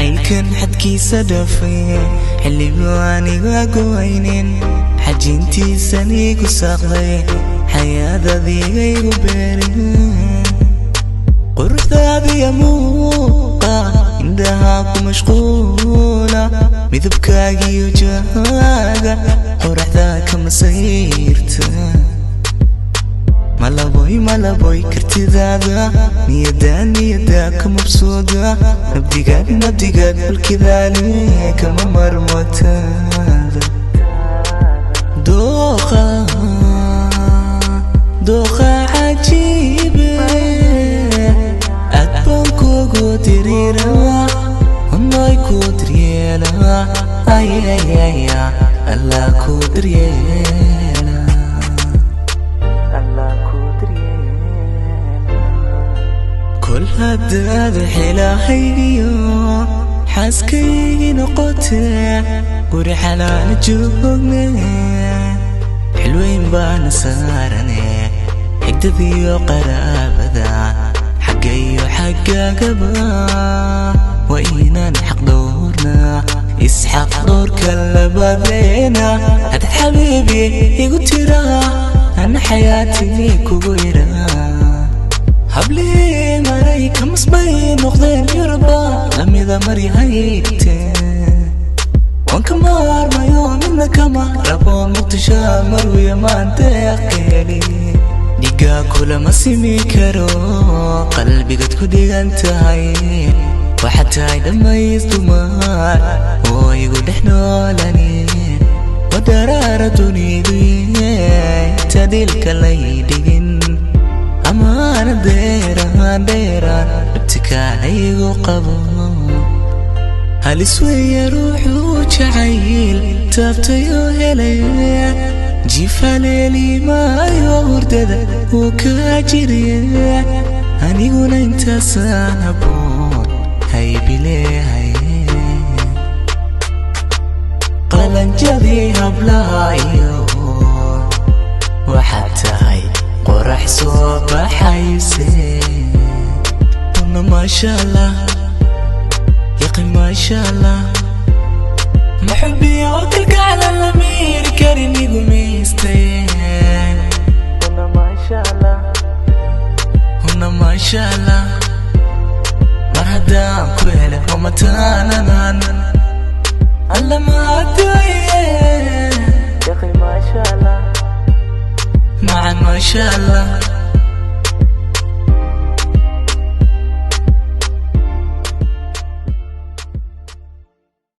jacaylkan xadkiisa dhaafay xilligu aniga go'aynin xajintiisan igu saaqday xayaadadiiga igu beerin quruxdaadiya muuqa indhaha ku mashquula midabkaagiyo jaaga qoraxda kama sayrta malaboy kartidaada niyada ka mabsuuda nabdigaad balkidaani kama marmotaada dooqa cajiibe adbaan kugu diriira hunay ku daryeela allah ku daryeela كل هذا حلاهيو حاسكي نقطة قولي حلال جوقنا حلوين بانا سارني حقدي وقرابة حقي وحقا قبا وإينا نحق دورنا يسحق دور كل بابينا هذا حبيبي يقول ترى أنا حياتي كويرا habli maray kamasbay noqdeen yurba lamida mari hayte wanka maarmayo minna kama raboon muqdisho marwiya maanta aqeeli dhiga kula ma simi karo qalbigad ku dhigan tahay waxaad tahay dhammaystumar oo igu dhex noolani wadaraara dunidu tadilka laydhigin أمان ديران ابتكان أيغو قبو هالسوية روحو جعيل تابتيو هلي جيفا ليلي ما يوردد وكاجري أنيقو ننتا سانبون هاي بلي هاي قلن جذي هبلايو وحتى هاي قرح صوبة حيسين وانا ما شاء الله يقي ما شاء الله محبي وكلك على الأمير كاريني قميستين وانا ما شاء الله مرهدان كويلة ومتانا نانا ألا ما أدوين يقي ما شاء الله معا ما شاء الله